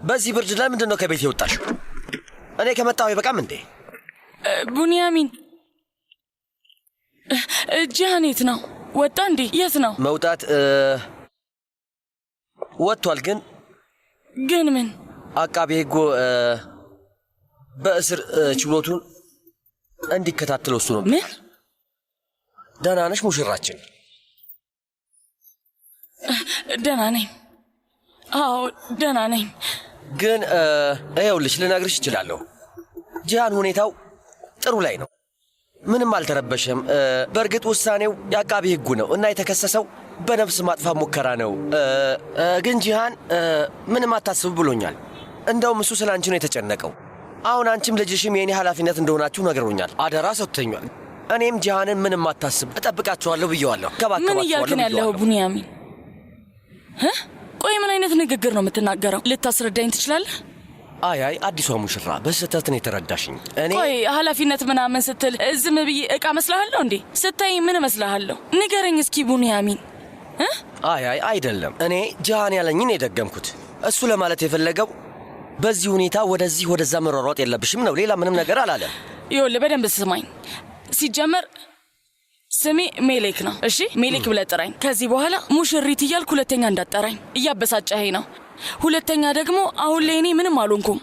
በዚህ ብርድ ለምንድን ነው ከቤት የወጣሽው? እኔ ከመጣሁ ይበቃም እንዴ? ቡንያሚን ጂሃኔት ነው ወጣ እንዴ? የት ነው? መውጣት ወጥቷል። ግን ምን አቃቤ ሕጉ በእስር ችሎቱን እንዲከታተል ወስኖ ነው። ምን? ደህና ነሽ ሙሽራችን? ደህና ነኝ። አዎ ደህና ነኝ። ግን ይኸውልሽ ልነግርሽ እችላለሁ። ጂሃን ሁኔታው ጥሩ ላይ ነው። ምንም አልተረበሸም። በእርግጥ ውሳኔው የአቃቤ ሕጉ ነው እና የተከሰሰው በነፍስ ማጥፋት ሙከራ ነው። ግን ጂሃን ምንም አታስብ ብሎኛል። እንደውም እሱ ስለ አንቺ ነው የተጨነቀው። አሁን አንቺም ልጅሽም የእኔ ኃላፊነት እንደሆናችሁ ነግሮኛል። አደራ ሰጥቶኛል። እኔም ጂሃንን ምንም አታስብ እጠብቃችኋለሁ ብየዋለሁ። ምን እያልክ ነው ያለኸው ቡንያሚን? ቆይ ምን አይነት ንግግር ነው የምትናገረው? ልታስረዳኝ ትችላለህ? አይ አዲሷ ሙሽራ በስህተት ነው የተረዳሽኝ። ቆይ ኃላፊነት ምናምን ስትል ዝም ብዬ ዕቃ መስልሃለሁ እንዴ? ስታይ ምን መስልሃለሁ? ንገረኝ እስኪ ቡንያሚን። አይ አይደለም፣ እኔ ጂሃን ያለኝን የደገምኩት። እሱ ለማለት የፈለገው በዚህ ሁኔታ ወደዚህ ወደዛ መሯሯጥ የለብሽም ነው። ሌላ ምንም ነገር አላለም። ይኸውልህ በደንብ ስማኝ። ሲጀመር ስሜ ሜሌክ ነው። እሺ ሜሌክ ብለህ ጥራኝ። ከዚህ በኋላ ሙሽሪት እያልክ ሁለተኛ እንዳትጠራኝ፣ እያበሳጨኸኝ ነው። ሁለተኛ ደግሞ አሁን ላይ እኔ ምንም አልሆንኩም።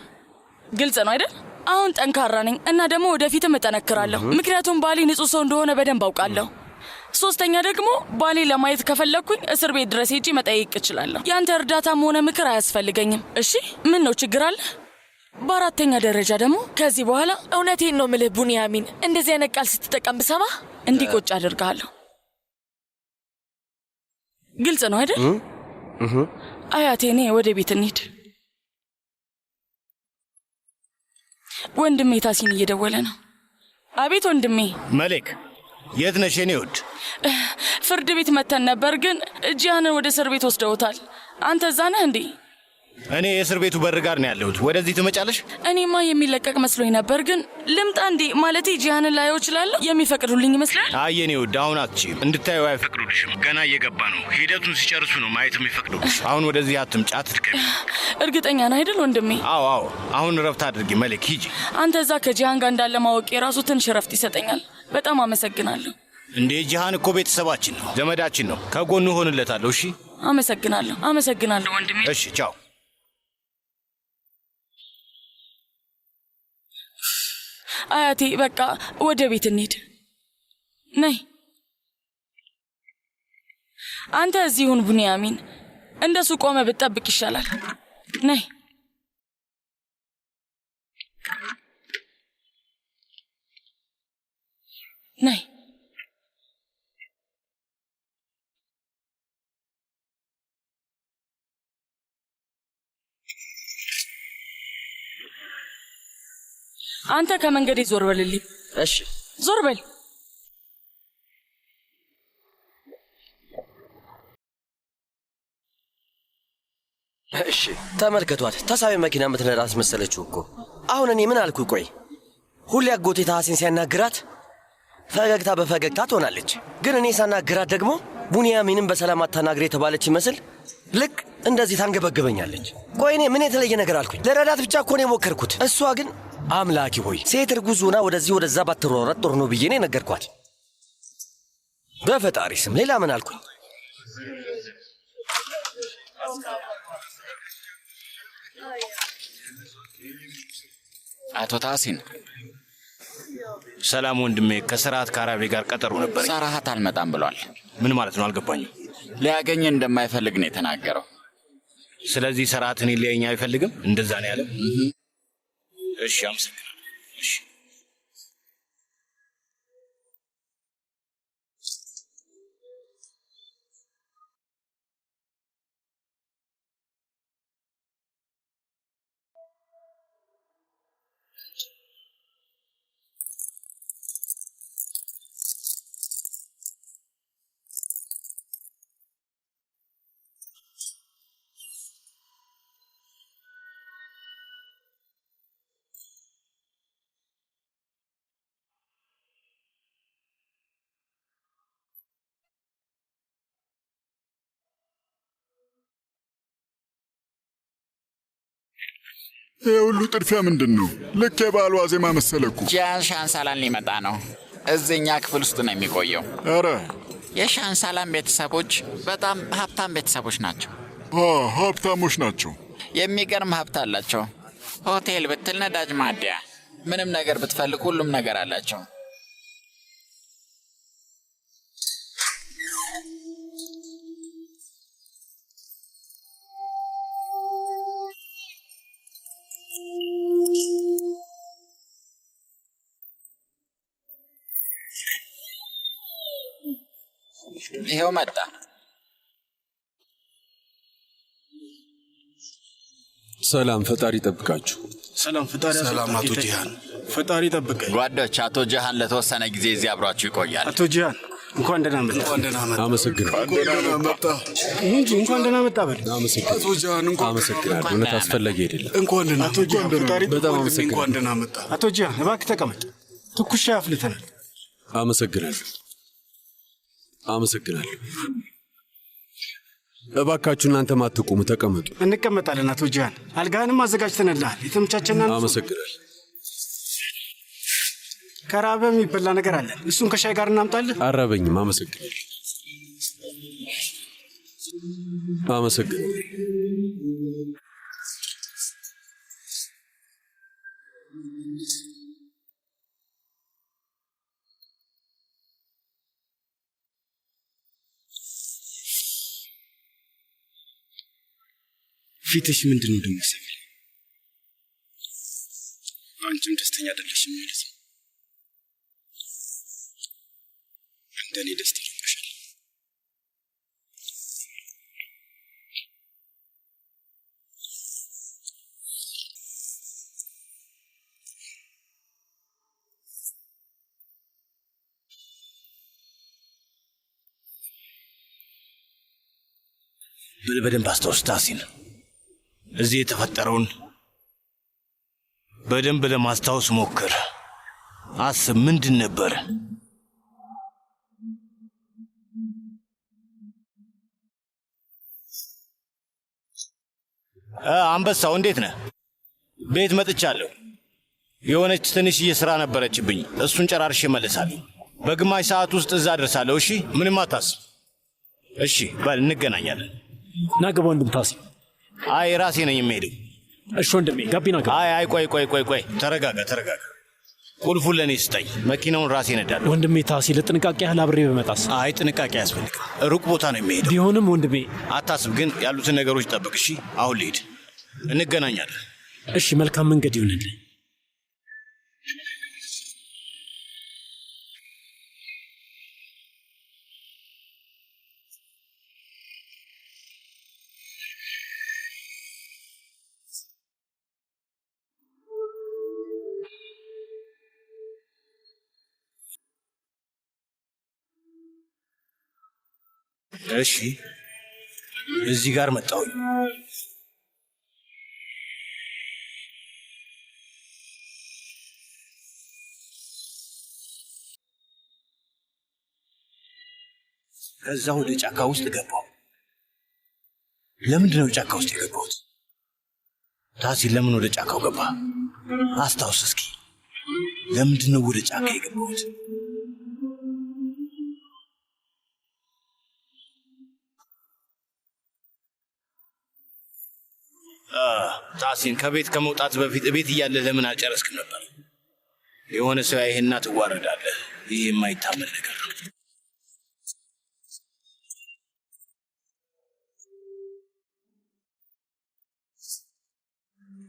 ግልጽ ነው አይደል? አሁን ጠንካራ ነኝ እና ደግሞ ወደፊትም እጠነክራለሁ። ምክንያቱም ባሌ ንጹህ ሰው እንደሆነ በደንብ አውቃለሁ። ሶስተኛ ደግሞ ባሌ ለማየት ከፈለግኩኝ እስር ቤት ድረስ ሄጄ መጠየቅ እችላለሁ። ያንተ እርዳታም ሆነ ምክር አያስፈልገኝም። እሺ ምን ነው ችግር አለ? በአራተኛ ደረጃ ደግሞ ከዚህ በኋላ እውነቴን ነው ምልህ ቡንያሚን፣ እንደዚህ አይነት ቃል ስትጠቀም ብሰማ እንዲቆጭ አደርግሃለሁ። ግልጽ ነው አይደል? አያቴ እኔ ወደ ቤት እንሂድ። ወንድሜ ታሲን እየደወለ ነው። አቤት ወንድሜ። መሌክ የት ነሽ የኔ ውድ? ፍርድ ቤት መተን ነበር፣ ግን ጂሃንን ወደ እስር ቤት ወስደውታል። አንተ እዛ ነህ እንዴ? እኔ የእስር ቤቱ በር ጋር ነው ያለሁት። ወደዚህ ትመጫለሽ? እኔማ የሚለቀቅ መስሎኝ ነበር፣ ግን ልምጣ እንዴ? ማለቴ ጂሃንን ላየው እችላለሁ? የሚፈቅዱልኝ ይመስላል? አይ የኔ ውድ አሁን አትችይም። እንድታየው አይፈቅዱልሽም። ገና እየገባ ነው። ሂደቱን ሲጨርሱ ነው ማየት የሚፈቅዱልሽ። አሁን ወደዚህ አትምጫ፣ አትድከሚ። እርግጠኛ ነህ አይደል ወንድሜ? አዎ አሁን ረፍት አድርጊ መሌክ፣ ሂጂ። አንተ እዛ ከጂሃን ጋር እንዳለ ማወቅ የራሱ ትንሽ ረፍት ይሰጠኛል። በጣም አመሰግናለሁ። እንዴ ጂሃን እኮ ቤተሰባችን ነው፣ ዘመዳችን ነው። ከጎኑ ሆንለታለሁ። እሺ አመሰግናለሁ ወንድሜ። እሺ ቻው። አያቴ በቃ ወደ ቤት እንሂድ። ነይ አንተ እዚህ ሁን ቡንያሚን። እንደሱ ቆመ ብትጠብቅ ይሻላል። ነይ ነይ። አንተ ከመንገዴ ዞር በልልኝ። እሺ ዞር በል። እሺ ተመልከቷት። ተሳቢ መኪና የምትነዳ አስመሰለችው እኮ። አሁን እኔ ምን አልኩ? ቆይ ሁሌ አጎቴ ታሐሴን ሲያናግራት ፈገግታ በፈገግታ ትሆናለች። ግን እኔ ሳናግራት ደግሞ ቡንያሚንም በሰላም አታናግሬ የተባለች ይመስል ልክ እንደዚህ ታንገበግበኛለች። ቆይ እኔ ምን የተለየ ነገር አልኩኝ? ለረዳት ብቻ እኮ ነው የሞከርኩት። እሷ ግን አምላኪ ሆይ ሴት እርጉዝ ሆና ወደዚህ ወደዛ ባትሯሯጥ ጥሩ ነው ብዬ ነው የነገርኳት። በፈጣሪ ስም ሌላ ምን አልኩኝ? አቶ ታሲን። ሰላም ወንድሜ። ከስርዓት ከአራቤ ጋር ቀጠሮ ነበር። ሰራሃት አልመጣም ብሏል። ምን ማለት ነው? አልገባኝም። ሊያገኘ እንደማይፈልግ ነው የተናገረው። ስለዚህ ሰራሃት እኔን ሊያየኝ አይፈልግም? እንደዛ ነው ያለው? እሺ አመሰግናለሁ። እሺ የሁሉ ጥድፊያ ምንድን ነው? ልክ የበዓሉ ዋዜማ መሰለኩ። ጂያን ሻንሳላን ሊመጣ ነው። እዚህኛ ክፍል ውስጥ ነው የሚቆየው። ኧረ የሻንሳላን ቤተሰቦች በጣም ሀብታም ቤተሰቦች ናቸው። ሀብታሞች ናቸው። የሚገርም ሀብት አላቸው። ሆቴል ብትል፣ ነዳጅ ማደያ፣ ምንም ነገር ብትፈልግ ሁሉም ነገር አላቸው። ይሄው መጣ። ሰላም፣ ፈጣሪ ይጠብቃችሁ። ሰላም ፈጣሪ። ሰላም አቶ ጂሃን፣ ፈጣሪ ይጠብቀኝ። ጓዶች፣ አቶ ጂሃን ለተወሰነ ጊዜ እዚህ አብሯችሁ ይቆያል። አቶ ጂሃን እንኳን ደህና መጣ። አመሰግናለሁ። እንኳን ደህና መጣ በል። አቶ ጂሃን አመሰግናለሁ። እውነት አስፈላጊ አይደለም። እንኳን ደህና አቶ ጂሃን፣ ፈጣሪ በጣም አመሰግናለሁ። እንኳን ደህና መጣ። አቶ ጂሃን እባክህ ተቀመጥ። ትኩስ ሻይ አፍልተናል። አመሰግናለሁ። እባካችሁ እናንተ ማትቆሙ ተቀመጡ። እንቀመጣለን አቶ ጂሃን። አልጋህንም አዘጋጅተንልሃል። የተመቻቸና አመሰግናለሁ። ከራበህ የሚበላ ነገር አለን። እሱን ከሻይ ጋር እናምጣለን። አራበኝም። አመሰግናለሁ። ፊትሽ ምንድን ነው ደግሞ ሰፊ? አንቺም ደስተኛ አይደለሽም ማለት ነው። እንደኔ ደስታ ይኖርሻል። በደንብ አስታውስ ታሲን። እዚህ የተፈጠረውን በደንብ ለማስታወስ ሞክር። አስብ፣ ምንድን ነበር? አንበሳው እንዴት ነህ? ቤት መጥቻለሁ። የሆነች ትንሽዬ ስራ ነበረችብኝ። እሱን ጨራርሼ እመለሳለሁ። በግማሽ ሰዓት ውስጥ እዛ ደርሳለሁ። እሺ፣ ምንም አታስብ። እሺ፣ በል እንገናኛለን። ናገባ ወንድም ታሲ። አይ ራሴ ነኝ የምሄደው። እሺ ወንድሜ፣ ጋቢና ገባ። አይ ቆይ፣ ተረጋጋ። ቁልፉን ለእኔ ስጠኝ። መኪናውን ራሴ እነዳለሁ። ወንድሜ ታሲ፣ ለጥንቃቄ ያህል አብሬ በመጣስ። አይ ጥንቃቄ ያስፈልግ። ሩቅ ቦታ ነው የሚሄደው። ቢሆንም ወንድሜ አታስብ፣ ግን ያሉትን ነገሮች ጠብቅ። እሺ፣ አሁን ልሂድ። እንገናኛለን። እሺ፣ መልካም መንገድ ይሁንልኝ። እሺ፣ እዚህ ጋር መጣሁኝ። ከዛ ወደ ጫካ ውስጥ ገባሁ። ለምንድን ነው ጫካ ውስጥ የገባሁት? ታሲን ለምን ወደ ጫካው ገባ? አስታውስ እስኪ። ለምንድን ነው ወደ ጫካ የገባሁት? ታሲን ከቤት ከመውጣት በፊት ቤት እያለ ለምን አልጨረስክም ነበር? የሆነ ሰው ያይህና ትዋረዳለህ። ይህ የማይታመን ነገር ነው።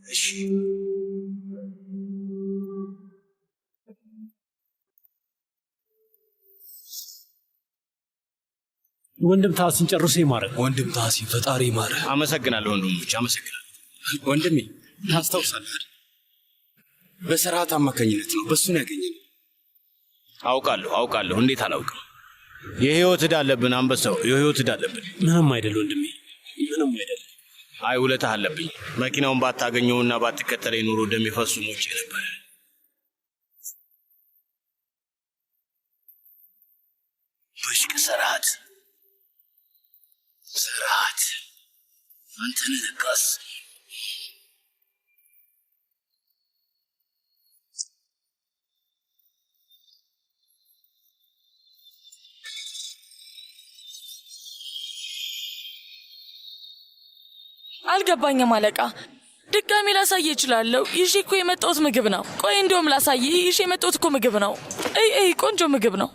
እሺ ወንድም ታሲን ጨርሶ ይማረክ። ወንድም ታሲን ፈጣሪ ይማረህ። አመሰግናለሁ ወንድሞች፣ አመሰግናለሁ። ወንድሜ ታስታውሳለህ? በስርዓት አማካኝነት ነው በሱን ያገኘን። አውቃለሁ። እንዴት አላውቅም? የህይወት ዕዳ አለብን አንበሳው፣ የህይወት ዕዳ አለብን። ምንም አይደል ወንድሜ፣ ምንም አይደል። አይ ውለታ አለብኝ። መኪናውን ባታገኘውና ባትከተለኝ ኑሮ እንደሚፈሱ ሞቼ ነበር። ብሽቅ ስርዓት አንተን ለካስ አልገባኝም አለቃ። ድጋሚ ላሳይ እችላለሁ። ይዤ እኮ የመጣሁት ምግብ ነው። ቆይ እንዲሁም ላሳይ። ይዤ የመጣሁት እኮ ምግብ ነው። ቆንጆ ምግብ ነው።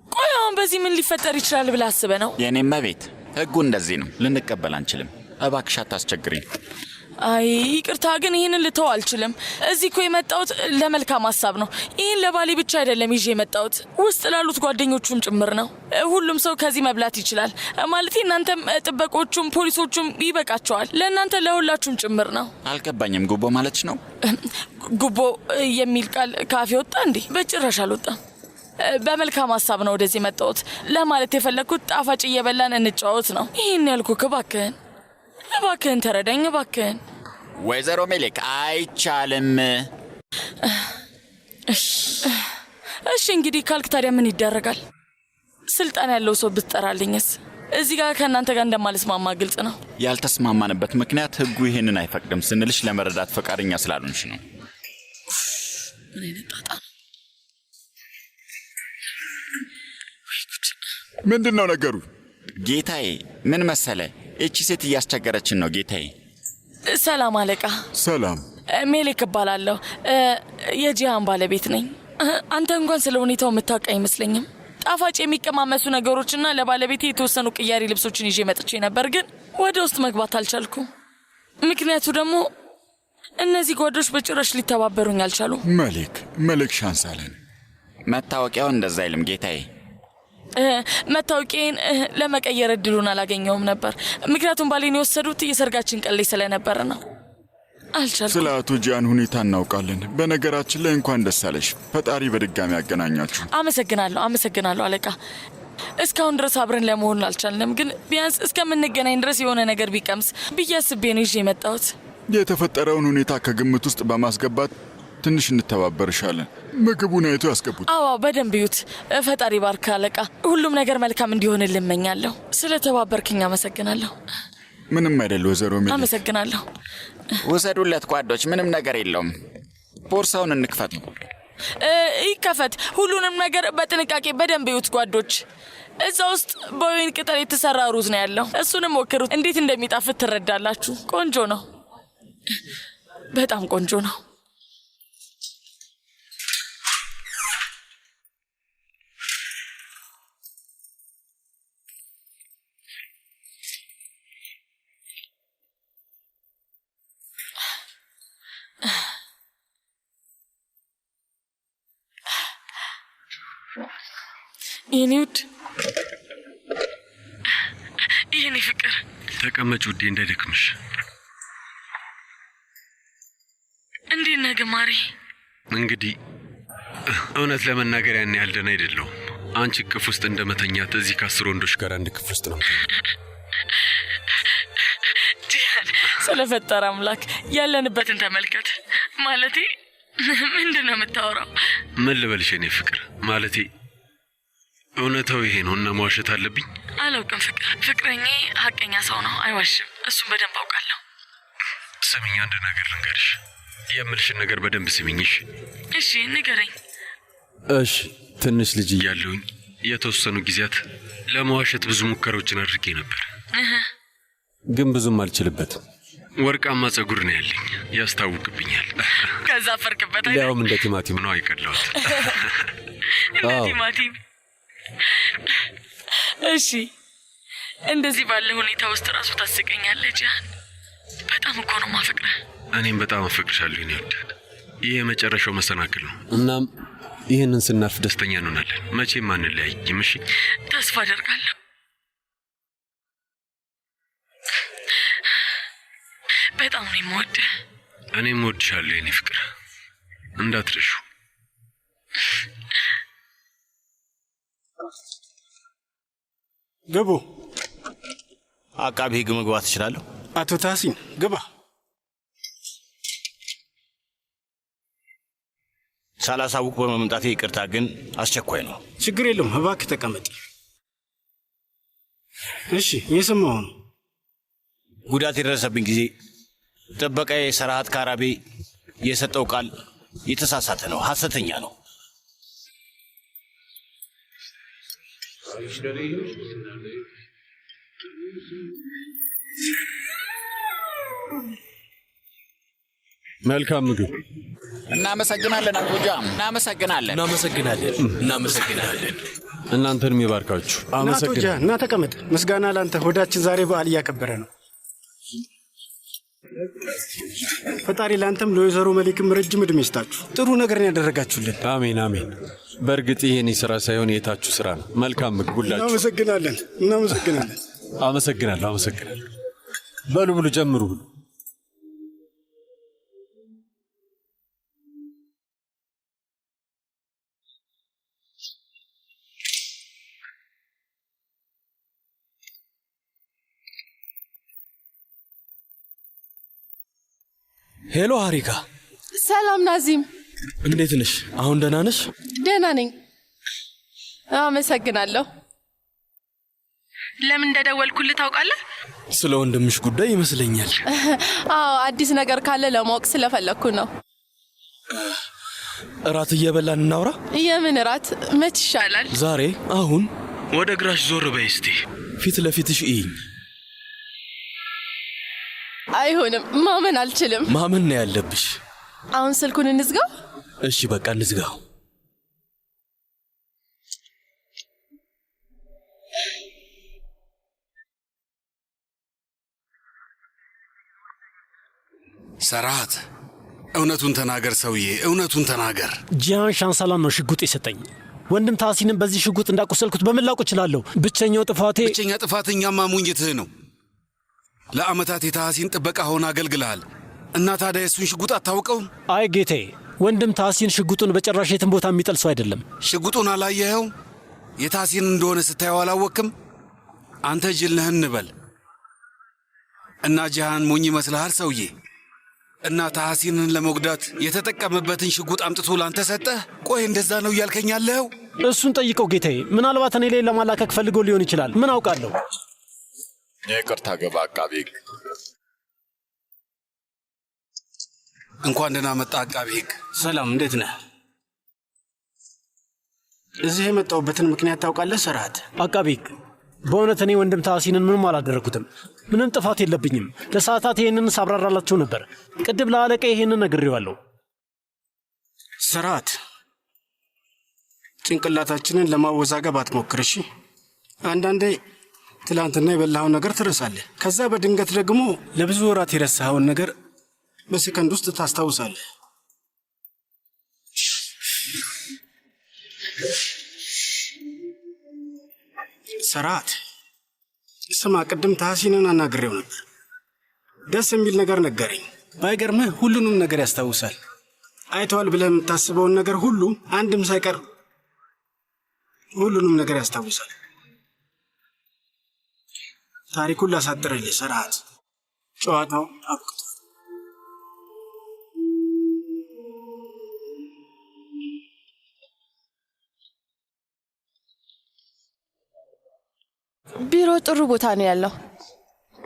ቆይ አሁን በዚህ ምን ሊፈጠር ይችላል ብለህ አስበህ ነው? የኔም ቤት ህጉ እንደዚህ ነው። ልንቀበል አንችልም። እባክሽ አታስቸግሪኝ። አይ ይቅርታ፣ ግን ይህንን ልተው አልችልም። እዚህ እኮ የመጣሁት ለመልካም ሀሳብ ነው። ይህን ለባሌ ብቻ አይደለም ይዤ የመጣሁት፣ ውስጥ ላሉት ጓደኞቹም ጭምር ነው። ሁሉም ሰው ከዚህ መብላት ይችላል። ማለት እናንተም፣ ጥበቆቹም፣ ፖሊሶቹም ይበቃቸዋል። ለእናንተ ለሁላችሁም ጭምር ነው። አልገባኝም። ጉቦ ማለች ነው? ጉቦ የሚል ቃል ካፌ ወጣ እንዴ? በጭራሽ አልወጣም። በመልካም ሀሳብ ነው ወደዚህ የመጣሁት። ለማለት የፈለግኩት ጣፋጭ እየበላን እንጫወት ነው። ይህን ያልኩህ እባክህን ተረዳኝ እባክህን። ወይዘሮ ሜሌክ አይቻልም። እሺ እንግዲህ ካልክ ታዲያ ምን ይደረጋል? ስልጣን ያለው ሰው ብትጠራልኝስ? እዚህ ጋር ከእናንተ ጋር እንደማልስማማ ግልጽ ነው። ያልተስማማንበት ምክንያት ህጉ ይህንን አይፈቅድም ስንልሽ ለመረዳት ፈቃደኛ ስላልሆንሽ ነው። ምን አይነት ጣጣ ነው? ምንድነው ነገሩ? ጌታዬ ምን መሰለ፣ እቺ ሴት እያስቸገረችን ነው ጌታዬ። ሰላም አለቃ። ሰላም። ሜሌክ እባላለሁ። የጂሃን ባለቤት ነኝ። አንተ እንኳን ስለ ሁኔታው የምታውቅ አይመስለኝም። ጣፋጭ የሚቀማመሱ ነገሮችና ለባለቤቴ የተወሰኑ ቅያሪ ልብሶችን ይዤ መጥቼ ነበር፣ ግን ወደ ውስጥ መግባት አልቻልኩም። ምክንያቱ ደግሞ እነዚህ ጓዶች በጭራሽ ሊተባበሩኝ አልቻሉ። መሌክ ሻንሳለን። መታወቂያው እንደዛ አይልም ጌታዬ። መታወቂያን ለመቀየር እድሉን አላገኘውም ነበር፣ ምክንያቱም ባሌን የወሰዱት የሰርጋችን ቀን ላይ ስለነበረ ነው። አልቻልኩም። ስለ አቶ ጂያን ሁኔታ እናውቃለን። በነገራችን ላይ እንኳን ደስ አለሽ። ፈጣሪ በድጋሚ ያገናኛችሁ። አመሰግናለሁ አለቃ። እስካሁን ድረስ አብረን ለመሆን አልቻልንም፣ ግን ቢያንስ እስከምንገናኝ ድረስ የሆነ ነገር ቢቀምስ ብዬ አስቤ ነው ይዤ የመጣሁት። የተፈጠረውን ሁኔታ ከግምት ውስጥ በማስገባት ትንሽ እንተባበርሻለን። ምግቡን አይቶ ያስገቡት። አዎ በደንብ ይዩት። ፈጣሪ ባርክ አለቃ። ሁሉም ነገር መልካም እንዲሆን ልመኛለሁ። ስለተባበርክኝ አመሰግናለሁ። ምንም አይደል ወይዘሮ ሜሌክ። አመሰግናለሁ። ውሰዱለት ጓዶች፣ ምንም ነገር የለውም። ቦርሳውን እንክፈት። ይከፈት። ሁሉንም ነገር በጥንቃቄ በደንብ ይዩት ጓዶች። እዛ ውስጥ በወይን ቅጠል የተሰራ ሩዝ ነው ያለው። እሱንም ሞክሩት። እንዴት እንደሚጣፍጥ ትረዳላችሁ። ቆንጆ ነው፣ በጣም ቆንጆ ነው። የኔ ውድ፣ የኔ ፍቅር፣ ተቀመጭ ውዴ፣ እንዳይደክምሽ። እንዴት ነህ ግማሬ? እንግዲህ እውነት ለመናገር ያን ያህል ደህና አይደለሁም። አንቺ ክፍ ውስጥ እንደመተኛት እዚህ ከ10 ወንዶች ጋር አንድ ክፍ ውስጥ ነው። ስለፈጠረ አምላክ ያለንበትን ተመልከት። ማለቴ ምንድን ነው የምታወራው? ምን ልበልሽ የኔ ፍቅር፣ ማለቴ እውነታው ይሄ ነው እና መዋሸት አለብኝ? አላውቅም ፍቅር። ፍቅረኛዬ ሀቀኛ ሰው ነው፣ አይዋሽም። እሱም በደንብ አውቃለሁ። ስሚኝ፣ አንድ ነገር ልንገርሽ። የምልሽን ነገር በደንብ ስሚኝሽ። እሺ ንገረኝ። እሺ፣ ትንሽ ልጅ እያለሁኝ የተወሰኑ ጊዜያት ለመዋሸት ብዙ ሙከራዎችን አድርጌ ነበር፣ ግን ብዙም አልችልበትም። ወርቃማ ጸጉር ነው ያለኝ፣ ያስታውቅብኛል። ከዛ ፈርክበት አይደል? ያውም እንደ ቲማቲም ነው አይቀለዋት። እንደ ቲማቲም። እሺ፣ እንደዚህ ባለ ሁኔታ ውስጥ ራሱ ታስቀኛለህ ጂያን። በጣም እኮ ነው ማፈቅረህ። እኔም በጣም አፈቅርሻለሁ የኔ ውድ። ይህ የመጨረሻው መሰናክል ነው። እናም ይህንን ስናልፍ ደስተኛ እንሆናለን። መቼም አንለያይም። እሺ? ተስፋ አደርጋለሁ። በጣም ነው የምወድህ። እኔም እወድሻለሁ የኔ ፍቅር፣ እንዳትረሹ። ግቡ። አቃቤ ሕግ መግባት እችላለሁ? አቶ ታሲን ግባ። ሳላሳውቅ በመምጣቴ ይቅርታ፣ ግን አስቸኳይ ነው። ችግር የለውም፣ እባክህ ተቀመጥ። እሺ፣ የሰማሁ ነው። ጉዳት የደረሰብኝ ጊዜ ጥበቃዬ ሰራሃት ካራቤ የሰጠው ቃል የተሳሳተ ነው፣ ሐሰተኛ ነው። መልካም ምግብ። እናመሰግናለን አቡጃም፣ እናመሰግናለን። እናንተንም ይባርካችሁ። አመሰግናለሁ። እና ተቀመጥ። ምስጋና ላንተ። ሆዳችን ዛሬ በዓል እያከበረ ነው። ፈጣሪ ላንተም ለወይዘሮ መሊክም ረጅም ዕድሜ ይስጣችሁ። ጥሩ ነገርን ያደረጋችሁልን። አሜን አሜን። በእርግጥ ይሄን ስራ ሳይሆን የታችሁ ስራ ነው። መልካም ምግብ ሁላችሁ። እናመሰግናለን። አመሰግናለሁ። በሉ ብሉ፣ ጀምሩ ብሉ። ሄሎ ሃሪካ። ሰላም ናዚም፣ እንዴት ነሽ? አሁን ደህና ነሽ? ደህና ነኝ፣ አመሰግናለሁ። ለምን እንደደወልኩልህ ታውቃለህ? ስለ ወንድምሽ ጉዳይ ይመስለኛል። አዎ፣ አዲስ ነገር ካለ ለማወቅ ስለፈለግኩ ነው። እራት እየበላን እናውራ። የምን እራት? መች ይሻላል? ዛሬ? አሁን? ወደ ግራሽ ዞር በይ እስቲ። ፊት ለፊትሽ እይኝ። አይሆንም፣ ማመን አልችልም። ማመን ነው ያለብሽ። አሁን ስልኩን እንዝጋው። እሺ በቃ እንዝጋው። ሰራት፣ እውነቱን ተናገር ሰውዬ፣ እውነቱን ተናገር። ጂያን ሻንሳላን ነው ሽጉጥ የሰጠኝ። ወንድም ታሲንን በዚህ ሽጉጥ እንዳቆሰልኩት በምን ላውቅ እችላለሁ? ብቸኛ ጥፋተኛማ ሙኝትህ ነው። ለዓመታት የታሲን ጥበቃ ሆነ አገልግልሃል እና ታዲያ የሱን ሽጉጥ አታውቀውም? አይ ጌቴ፣ ወንድም ታሲን ሽጉጡን በጭራሽ የትም ቦታ የሚጠል ሰው አይደለም። ሽጉጡን አላየኸው? የታሲን እንደሆነ ስታየው አላወቅም? አንተ ጅል ነህ እንበል እና ጂሃን ሞኝ ይመስልሃል ሰውዬ? እና ታሲንን ለመጉዳት የተጠቀመበትን ሽጉጥ አምጥቶ ላንተ ሰጠህ? ቆይ እንደዛ ነው እያልከኝ ያለኸው? እሱን ጠይቀው ጌቴ። ምናልባት እኔ ላይ ለማላከክ ፈልጎ ሊሆን ይችላል። ምን አውቃለሁ? ይቅርታ ገባ አቃቤ ሕግ። እንኳን ደህና መጣ አቃቤ ሕግ። ሰላም፣ እንዴት ነህ? እዚህ የመጣሁበትን ምክንያት ታውቃለህ ሰራት? አቃቤ ሕግ፣ በእውነት እኔ ወንድም ታሲንን ምንም አላደረኩትም። ምንም ጥፋት የለብኝም። ለሰዓታት ይህንን ሳብራራላችሁ ነበር። ቅድም ለአለቃ ይህንን ነግሬዋለሁ። ሰራት፣ ጭንቅላታችንን ለማወዛገብ አትሞክር እሺ? አንዳንዴ ትላንትና የበላኸውን ነገር ትረሳለህ። ከዛ በድንገት ደግሞ ለብዙ ወራት የረሳኸውን ነገር በሰከንድ ውስጥ ታስታውሳለህ። ሰራት፣ ስማ፣ ቅድም ታሲንን አናግሬው ነበር። ደስ የሚል ነገር ነገረኝ። ባይገርምህ ሁሉንም ነገር ያስታውሳል። አይተዋል ብለህ የምታስበውን ነገር ሁሉ አንድም ሳይቀር ሁሉንም ነገር ያስታውሳል። ታሪኩን ላሳጥርልህ ሰራት፣ ጨዋታው አብቅቷል። ቢሮ ጥሩ ቦታ ነው ያለው።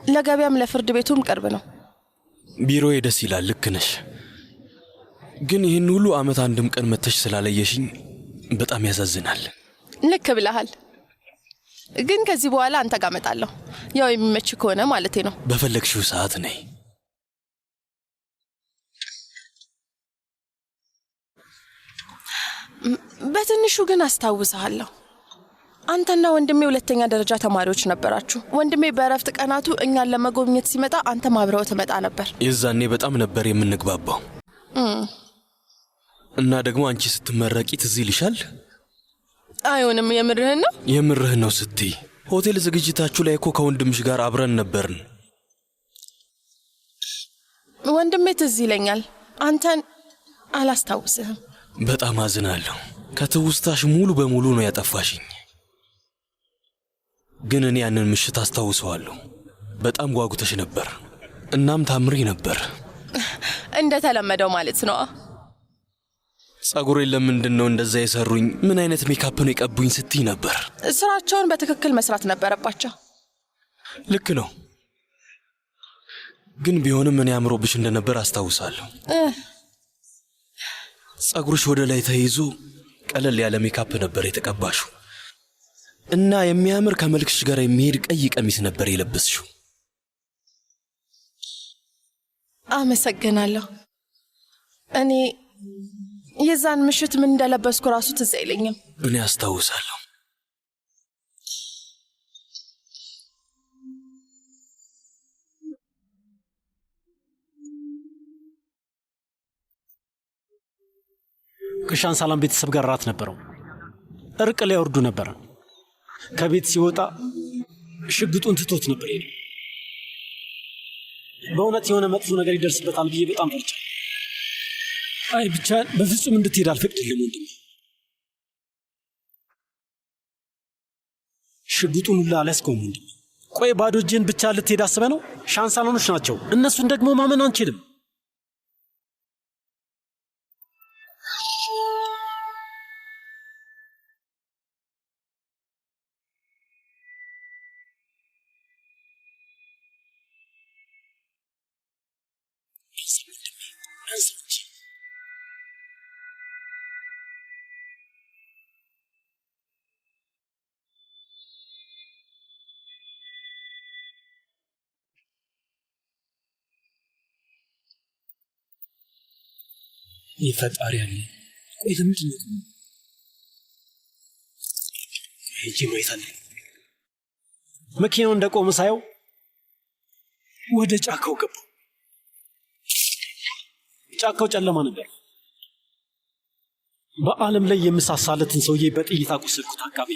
ለገበያም ለፍርድ ቤቱም ቅርብ ነው። ቢሮዬ ደስ ይላል። ልክ ነሽ። ግን ይህን ሁሉ ዓመት አንድም ቀን መተሽ ስላለየሽኝ በጣም ያሳዝናል። ልክ ብለሃል። ግን ከዚህ በኋላ አንተ ጋር እመጣለሁ። ያው የሚመች ከሆነ ማለቴ ነው። በፈለግሽው ሰዓት ነይ። በትንሹ ግን አስታውስሃለሁ። አንተና ወንድሜ ሁለተኛ ደረጃ ተማሪዎች ነበራችሁ። ወንድሜ በእረፍት ቀናቱ እኛን ለመጎብኘት ሲመጣ አንተ አብረኸው ትመጣ ነበር። የዛኔ በጣም ነበር የምንግባባው። እና ደግሞ አንቺ ስትመረቂ ትዝ ይልሻል? አይሆንም። የምርህን ነው? የምርህን ነው ስትይ ሆቴል ዝግጅታችሁ ላይ እኮ ከወንድምሽ ጋር አብረን ነበርን። ወንድሜ ትዝ ይለኛል። አንተን አላስታውስህም። በጣም አዝናለሁ። ከትውስታሽ ሙሉ በሙሉ ነው ያጠፋሽኝ። ግን እኔ ያንን ምሽት አስታውሰዋለሁ። በጣም ጓጉተሽ ነበር። እናም ታምሪ ነበር። እንደተለመደው ማለት ነው። ጸጉሬን ለምንድን ነው እንደዛ የሰሩኝ? ምን አይነት ሜካፕ ነው የቀቡኝ ስትይ ነበር። ስራቸውን በትክክል መስራት ነበረባቸው። ልክ ነው። ግን ቢሆንም እኔ አምሮብሽ እንደነበር አስታውሳለሁ። ጸጉርሽ ወደ ላይ ተይዞ ቀለል ያለ ሜካፕ ነበር የተቀባሽው እና የሚያምር ከመልክሽ ጋር የሚሄድ ቀይ ቀሚስ ነበር የለበስሽው። አመሰግናለሁ። እኔ የዛን ምሽት ምን እንደለበስኩ ራሱ ትዝ አይለኝም። እኔ አስታውሳለሁ። ከሻንሳላም ቤተሰብ ጋር ራት ነበረው። እርቅ ላይ ወርዱ ነበር። ከቤት ሲወጣ ሽጉጡን ትቶት ነበር ሄደው። በእውነት የሆነ መጥፎ ነገር ይደርስበታል ብዬ በጣም ፈርቻ። አይ ብቻ በፍጹም እንድትሄድ አልፈቅድልም ወንድሜ። ሽጉጡን ሁላ አልያዝከውም ወንድሜ። ቆይ ባዶ እጅህን ብቻ ልትሄድ አስበህ ነው? ሻንሳሎኖች ናቸው። እነሱን ደግሞ ማመን አንችልም። ይፈጣሪ ያለ ቆይ ለምንድን ነው ሄጄ ማየት አለ። መኪናው እንደቆመ ሳየው ወደ ጫካው ገባ። ጫካው ጨለማ ነበር። በዓለም ላይ የምሳሳለትን ሰውዬ በጥይት አቆሰልኩት። አቃቤ